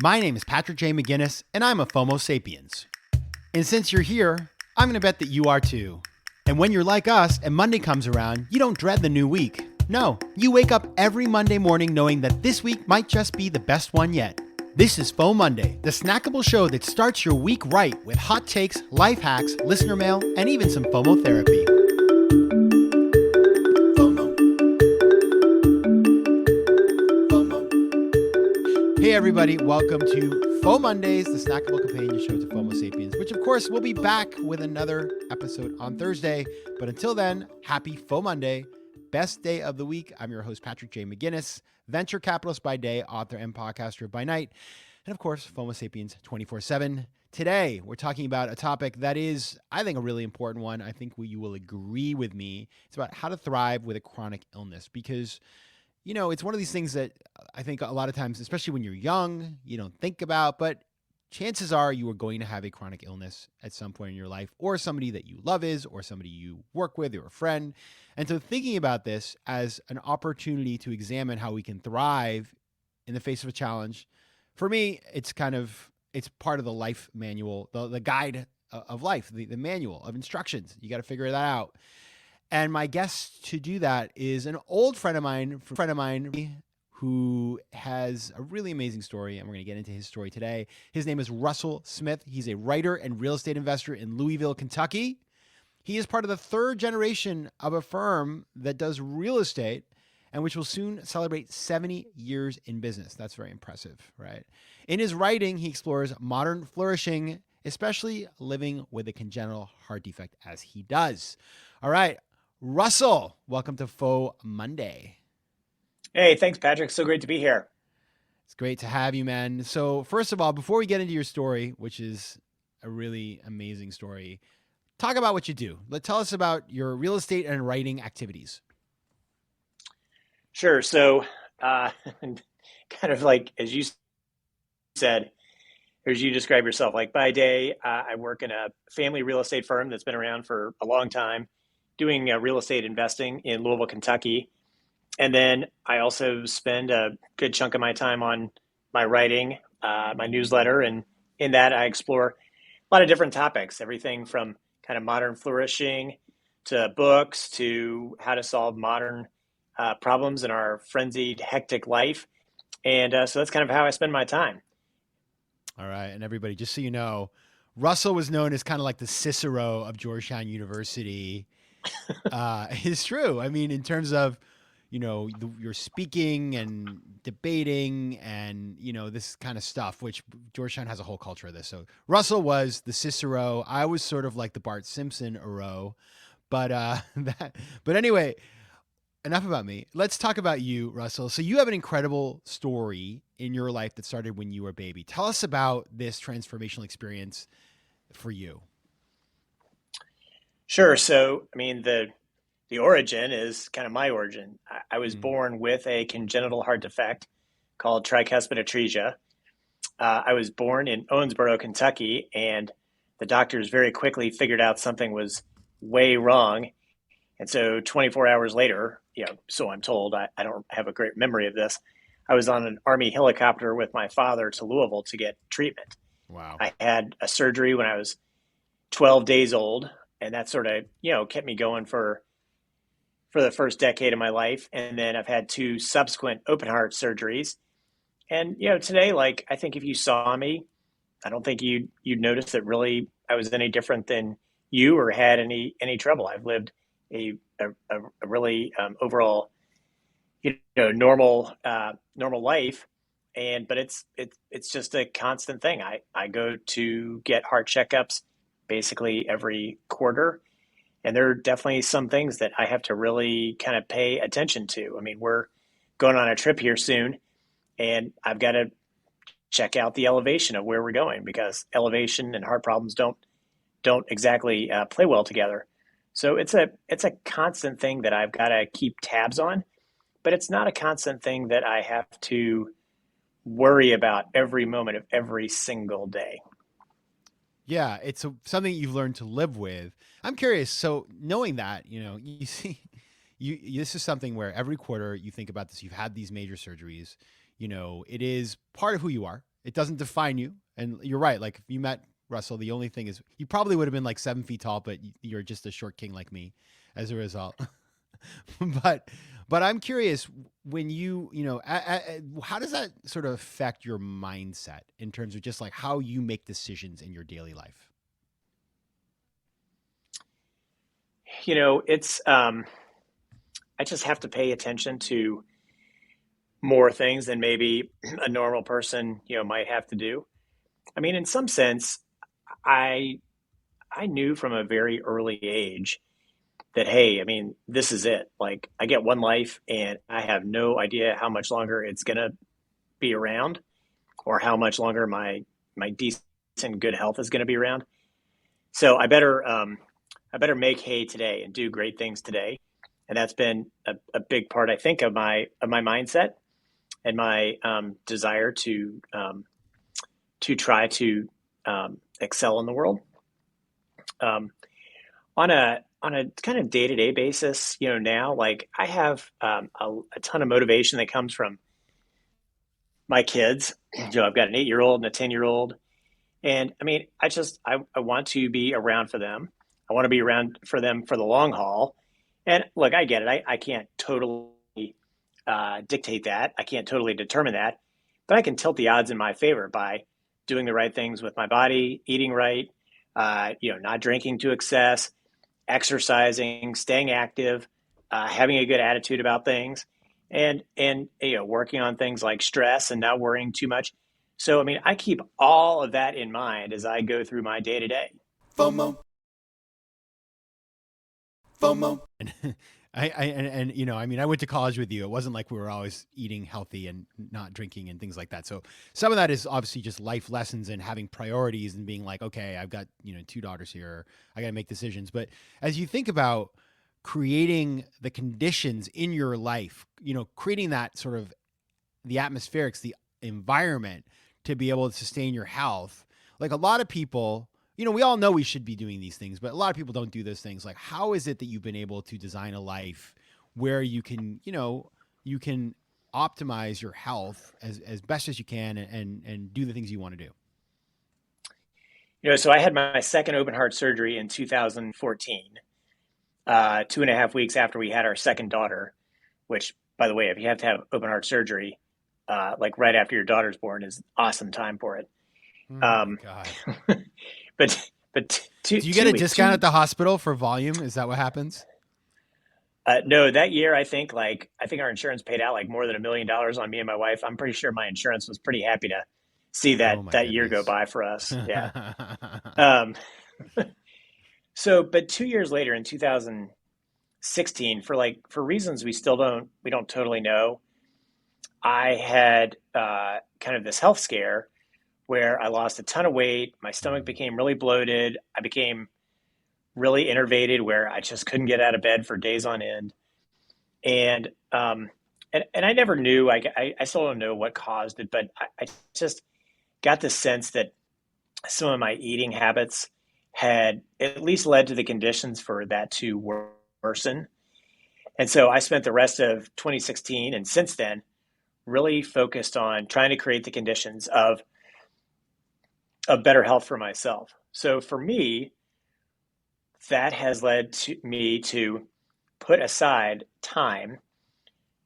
My name is Patrick J. McGinnis, and I'm a FOMO Sapiens. And since you're here, I'm going to bet that you are too. And when you're like us and Monday comes around, you don't dread the new week. No, you wake up every Monday morning knowing that this week might just be the best one yet. This is FOMOnday, the snackable show that starts your week right with hot takes, life hacks, listener mail, and even some FOMO therapy. Hey everybody, welcome to FOMOndays, the snackable companion show to FOMO Sapiens, which of course will be back with another episode on Thursday. But until then, happy FOMOnday, best day of the week. I'm your host, Patrick J. McGinnis, venture capitalist by day, author and podcaster by night, and of course, FOMO Sapiens 24/7. Today, we're talking about a topic that is, I think, a really important one. I think you will agree with me. It's about how to thrive with a chronic illness because it's one of these things that I think a lot of times, especially when you're young, you don't think about, but chances are you are going to have a chronic illness at some point in your life, or somebody that you love is, or somebody you work with, or a friend. And so thinking about this as an opportunity to examine how we can thrive in the face of a challenge, for me, it's part of the life manual, the guide of life, the manual of instructions. You got to figure that out. And my guest to do that is an old friend of mine who has a really amazing story, and we're going to get into his story today. His name is Russell Smith. He's a writer and real estate investor in Louisville, Kentucky. He is part of the third generation of a firm that does real estate and which will soon celebrate 70 years in business. That's very impressive, right? In his writing, he explores modern flourishing, especially living with a congenital heart defect as he does. All right. Russell, welcome to FOMOnday. Hey, thanks, Patrick. So great to be here. It's great to have you, man. So first of all, before we get into your story, which is a really amazing story, talk about what you do. Tell us about your real estate and writing activities. Sure. So kind of like, as you said, or as you describe yourself, like by day, I work in a family real estate firm that's been around for a long time, doing real estate investing in Louisville, Kentucky. And then I also spend a good chunk of my time on my writing, my newsletter. And in that, I explore a lot of different topics, everything from kind of modern flourishing to books to how to solve modern problems in our frenzied, hectic life. And so that's kind of how I spend my time. All right. And everybody, just so you know, Russell was known as kind of like the Cicero of Georgetown University. It's true. I mean, in terms of, your speaking and debating and, this kind of stuff, which Georgetown has a whole culture of this. So Russell was the Cicero. I was sort of like the Bart Simpson Aro. But anyway, enough about me. Let's talk about you, Russell. So you have an incredible story in your life that started when you were a baby. Tell us about this transformational experience for you. Sure. So, I mean, the origin is kind of my origin. I was born with a congenital heart defect called tricuspid atresia. I was born in Owensboro, Kentucky, and the doctors very quickly figured out something was way wrong. And so 24 hours later, so I'm told, I don't have a great memory of this, I was on an Army helicopter with my father to Louisville to get treatment. Wow. I had a surgery when I was 12 days old, and that sort of, kept me going for the first decade of my life. And then I've had two subsequent open heart surgeries. And, today, like, I think if you saw me, I don't think you'd notice that really I was any different than you or had any trouble. I've lived a really overall, normal life. But it's just a constant thing. I go to get heart checkups basically every quarter. And there are definitely some things that I have to really kind of pay attention to. I mean, we're going on a trip here soon, and I've got to check out the elevation of where we're going because elevation and heart problems don't exactly play well together. So it's a constant thing that I've got to keep tabs on, but it's not a constant thing that I have to worry about every moment of every single day. Yeah, it's something you've learned to live with. I'm curious. So knowing that, you see, this is something where every quarter you think about this. You've had these major surgeries. It is part of who you are. It doesn't define you. And you're right. Like if you met Russell, the only thing is you probably would have been like 7 feet tall, but you're just a short king like me as a result. but I'm curious when how does that sort of affect your mindset in terms of just like how you make decisions in your daily life? It's I just have to pay attention to more things than maybe a normal person, might have to do. I mean, in some sense, I I knew from a very early age that, hey, I mean, this is it. Like I get one life and I have no idea how much longer it's going to be around or how much longer my decent good health is going to be around. So I better make hay today and do great things today. And that's been a big part, I think, of my mindset and my desire to try to excel in the world. Um, on a kind of day to day basis, now like I have a ton of motivation that comes from my kids. I've got an 8-year old and a 10-year old, and I mean, I want to be around for them. I want to be around for them for the long haul. And look, I get it. I can't totally dictate that. I can't totally determine that, but I can tilt the odds in my favor by doing the right things with my body, eating right, not drinking to excess, exercising, staying active, having a good attitude about things, and working on things like stress and not worrying too much. So I mean, I keep all of that in mind as I go through my day to day. FOMO. FOMO. I mean, I went to college with you. It wasn't like we were always eating healthy and not drinking and things like that. So some of that is obviously just life lessons and having priorities and being like, okay, I've got, 2 daughters here. I got to make decisions. But as you think about creating the conditions in your life, creating that sort of the atmospherics, the environment to be able to sustain your health, like a lot of people, we all know we should be doing these things, but a lot of people don't do those things. Like, how is it that you've been able to design a life where you can, you can optimize your health as best as you can and do the things you want to do? So I had my second open heart surgery in 2014, 2.5 weeks after we had our second daughter, which, by the way, if you have to have open heart surgery, like right after your daughter's born is awesome time for it. Oh my Um, God. but Do you get a discount at the hospital for volume? Is that what happens? no, that year I think our insurance paid out like more than $1 million on me and my wife. I'm pretty sure my insurance was pretty happy to see Oh that my that year go goodness. by for us. Yeah. Um, so, but 2 years later in 2016, for reasons we don't totally know, I had kind of this health scare where I lost a ton of weight. My stomach became really bloated. I became really innervated where I just couldn't get out of bed for days on end. And and I never knew. I still don't know what caused it, but I just got the sense that some of my eating habits had at least led to the conditions for that to worsen. And so I spent the rest of 2016 and since then really focused on trying to create the conditions of better health for myself. So for me, that has led to me to put aside time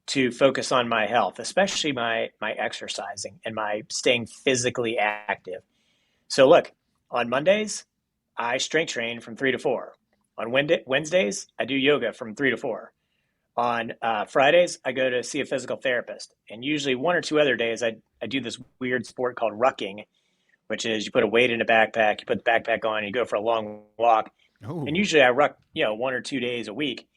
to focus on my health, especially my exercising and my staying physically active. So look, on Mondays, I strength train from 3 to 4. On Wednesdays, I do yoga from 3 to 4. On Fridays, I go to see a physical therapist. And usually 1 or 2 other days, I do this weird sport called rucking, which is you put a weight in a backpack, you put the backpack on, and you go for a long walk. And Oh, usually I ruck, 1 or 2 days a week.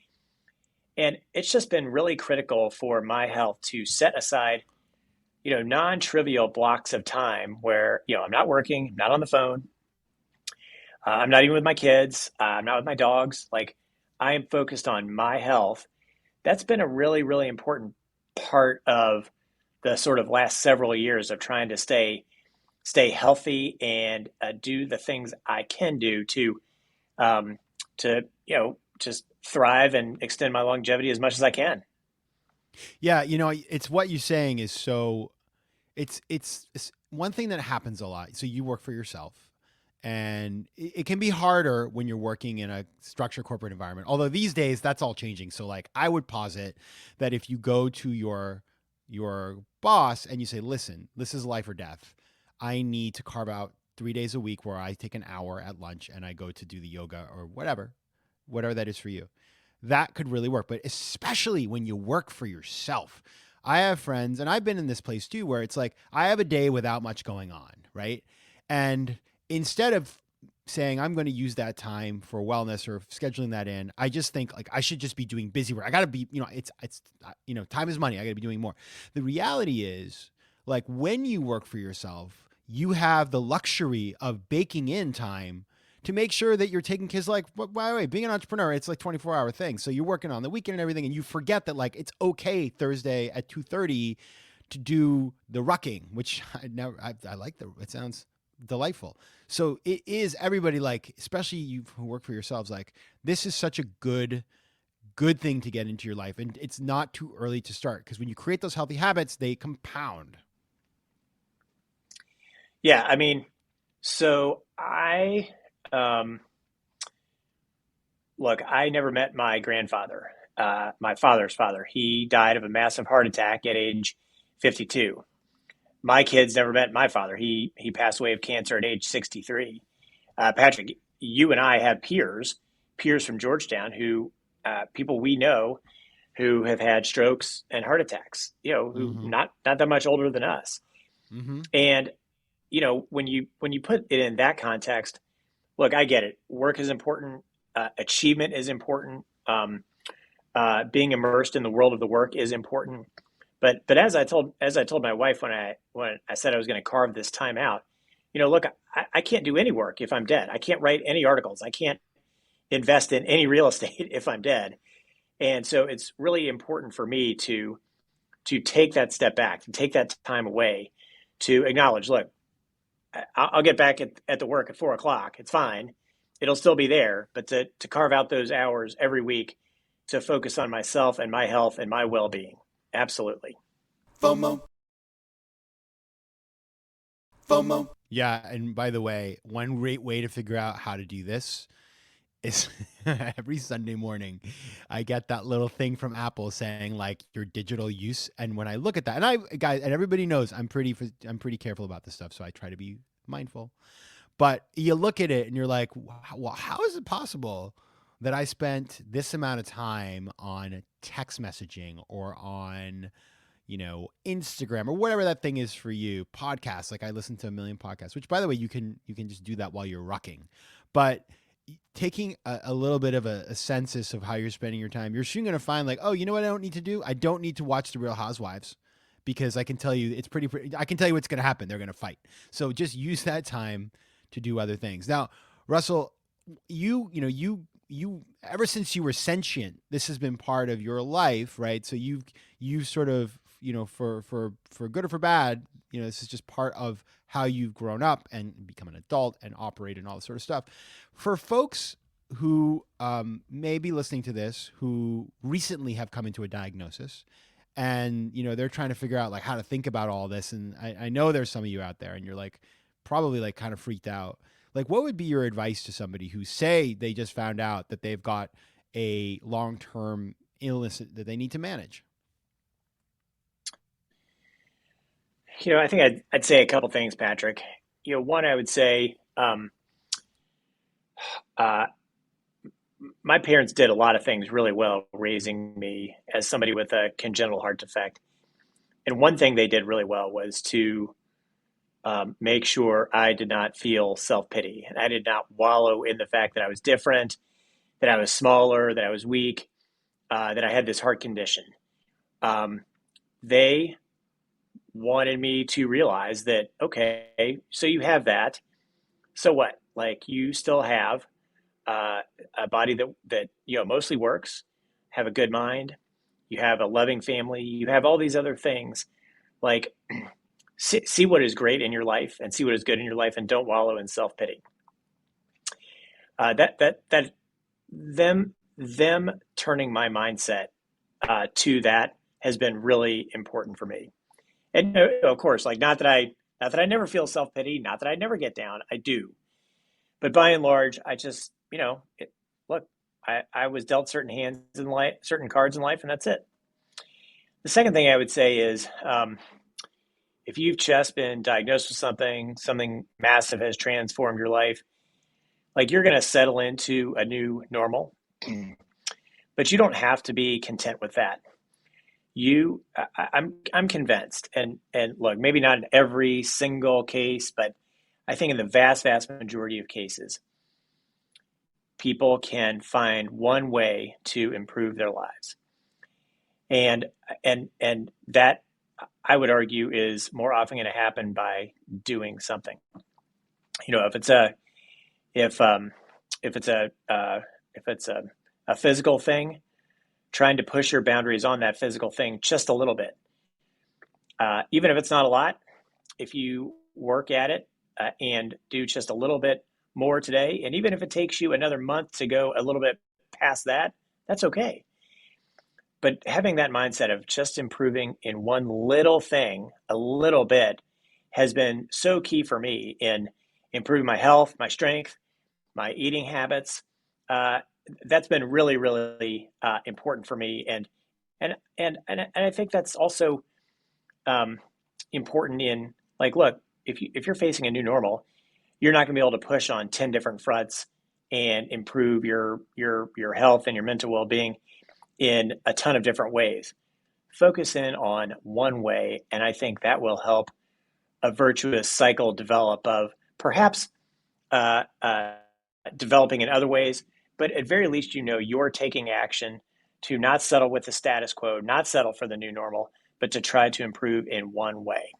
And it's just been really critical for my health to set aside, non-trivial blocks of time where, I'm not working, I'm not on the phone, I'm not even with my kids, I'm not with my dogs. Like I am focused on my health. That's been a really, really important part of the sort of last several years of trying to stay healthy and do the things I can do um, to just thrive and extend my longevity as much as I can. yeah. It's what you're saying is so it's one thing that happens a lot. So you work for yourself, and it can be harder when you're working in a structured corporate environment. Although these days that's all changing. So like I would posit that if you go to your boss and you say, "Listen, this is life or death. I need to carve out 3 days a week where I take an hour at lunch and I go to do the yoga or whatever that is for you." That could really work. But especially when you work for yourself. I have friends, and I've been in this place too, where it's like I have a day without much going on, right? And instead of saying I'm going to use that time for wellness or scheduling that in, I just think like I should just be doing busy work. I got to be, time is money. I got to be doing more. The reality is, like when you work for yourself, you have the luxury of baking in time to make sure that you're taking kids. Like, by the way, being an entrepreneur, it's like 24-hour thing. So you're working on the weekend and everything, and you forget that like it's okay Thursday at 2:30 to do the rucking, which I like it sounds delightful. So it is everybody, like, especially you who work for yourselves, like this is such a good thing to get into your life. And it's not too early to start, because when you create those healthy habits, they compound. Yeah, I mean, so I um, look, I never met my grandfather, my father's father. He died of a massive heart attack at age 52. My kids never met my father. He passed away of cancer at age 63. Patrick, you and I have peers from Georgetown who people we know who have had strokes and heart attacks. You know, who Mm-hmm. not that much older than us. Mm-hmm. And when you put it in that context, look, I get it. Work is important. Achievement is important. Being immersed in the world of the work is important. But as I told my wife when I said I was going to carve this time out, look, I can't do any work if I'm dead. I can't write any articles. I can't invest in any real estate if I'm dead. And so it's really important for me to take that step back, to take that time away, to acknowledge, look, I'll get back at the work at 4 o'clock. It's fine. It'll still be there, but to carve out those hours every week to focus on myself and my health and my well being. Absolutely. FOMO. FOMO. Yeah, and by the way, one great way to figure out how to do this is every Sunday morning, I get that little thing from Apple saying like your digital use. And when I look at that, and guys, and everybody knows I'm pretty careful about this stuff, so I try to be mindful. But you look at it and you're like, wow, how is it possible that I spent this amount of time on text messaging or on Instagram or whatever that thing is for you, podcasts. Like I listen to a million podcasts, which by the way, you can just do that while you're rucking. But taking a little bit of a census of how you're spending your time, you're soon going to find like, oh, you know what I don't need to do? I don't need to watch The Real Housewives, because I can tell you it's pretty I can tell you what's going to happen. They're going to fight. So just use that time to do other things. Now, Russell, you ever since you were sentient, this has been part of your life, right? So you sort of, for good or for bad, this is just part of how you've grown up and become an adult and operate and all this sort of stuff. For folks who may be listening to this, who recently have come into a diagnosis, and they're trying to figure out like how to think about all this, and I know there's some of you out there, and you're like probably like kind of freaked out. Like, what would be your advice to somebody who say they just found out that they've got a long-term illness that they need to manage? I think I'd say a couple things, Patrick. One, I would say uh, my parents did a lot of things really well raising me as somebody with a congenital heart defect. And one thing they did really well was to make sure I did not feel self pity, and I did not wallow in the fact that I was different, that I was smaller, that I was weak, that I had this heart condition. They wanted me to realize that, okay, so you have that. So what? Like you still have uh, a body that mostly works, have a good mind, you have a loving family, you have all these other things. Like see what is great in your life and see what is good in your life, and don't wallow in self pity. That them turning my mindset to that has been really important for me. And of course, like not that I never feel self-pity, not that I never get down. I do. But by and large, I just, look, I was dealt certain hands in life, certain cards in life, and that's it. The second thing I would say is, if you've just been diagnosed with something massive has transformed your life, like you're going to settle into a new normal, but you don't have to be content with that. I'm convinced, and look, maybe not in every single case, but I think in the vast majority of cases, people can find one way to improve their lives, and that I would argue is more often going to happen by doing something. If it's a if if it's a if it's a physical thing, trying to push your boundaries on that physical thing just a little bit, even if it's not a lot, if you work at it and do just a little bit more today, and even if it takes you another month to go a little bit past that, that's okay. But having that mindset of just improving in one little thing, a little bit, has been so key for me in improving my health, my strength, my eating habits. That's been really, really important for me, and I think that's also important in, like, look, if you're facing a new normal, you're not going to be able to push on 10 different fronts and improve your health and your mental well-being in a ton of different ways. Focus in on one way, and I think that will help a virtuous cycle develop of perhaps developing in other ways, but at very least, you're taking action to not settle with the status quo, not settle for the new normal, but to try to improve in one way.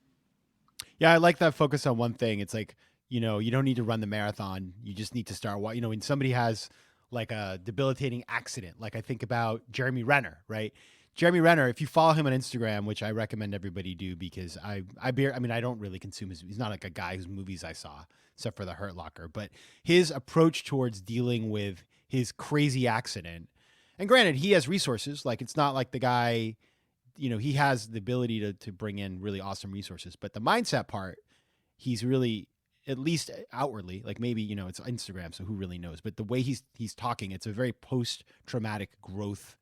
Yeah, I like that focus on one thing. It's like, you don't need to run the marathon. You just need to start. When somebody has like a debilitating accident, like I think about Jeremy Renner, right? Jeremy Renner, if you follow him on Instagram, which I recommend everybody do, because I don't really consume he's not like a guy whose movies I saw, except for The Hurt Locker, but his approach towards dealing with his crazy accident, and granted, he has resources, like it's not like the guy, he has the ability to bring in really awesome resources, but the mindset part, he's really, at least outwardly, like maybe, it's Instagram, so who really knows, but the way he's talking, it's a very post-traumatic growth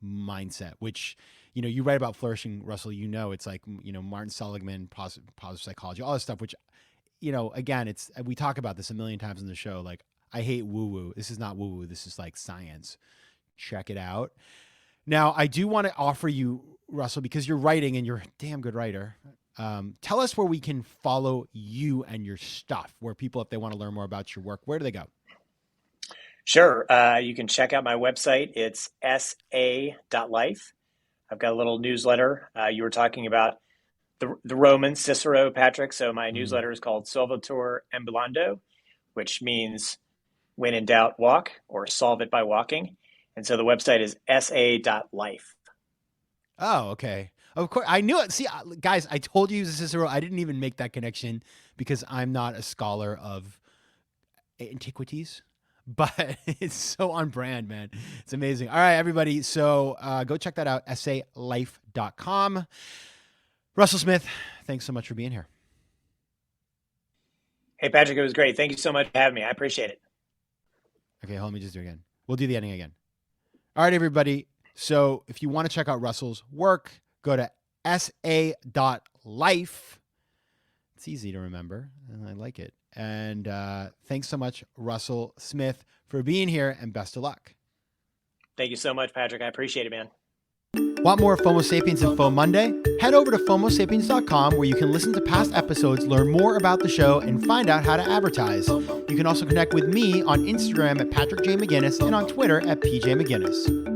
mindset, which, you write about flourishing, Russell, it's like, Martin Seligman, positive psychology, all this stuff, which, again, we talk about this a million times in the show. Like, I hate woo-woo. This is not woo-woo. This is like science. Check it out. Now, I do want to offer you, Russell, because you're writing and you're a damn good writer. Tell us where we can follow you and your stuff, where people, if they want to learn more about your work, where do they go? Sure. You can check out my website. It's sa.life. I've got a little newsletter. You were talking about the Roman Cicero, Patrick. So my newsletter is called Solvitur Ambulando, which means when in doubt, walk, or solve it by walking. And so the website is sa.life. Oh, okay. Of course, I knew it. See, guys, I told you Cicero. I didn't even make that connection because I'm not a scholar of antiquities, but it's so on brand, man. It's amazing. All right, everybody. So go check that out, salife.com. Russell Smith, thanks so much for being here. Hey, Patrick, it was great. Thank you so much for having me. I appreciate it. Okay, hold on, let me just do it again. We'll do the ending again. All right, everybody. So if you want to check out Russell's work, go to sa.life. It's easy to remember, and I like it. And thanks so much, Russell Smith, for being here, and best of luck. Thank you so much, Patrick. I appreciate it, man. Want more FOMO Sapiens and FOMOnday? Head over to FOMOsapiens.com, where you can listen to past episodes, learn more about the show, and find out how to advertise. You can also connect with me on Instagram at Patrick J. McGinnis and on Twitter at PJ McGinnis.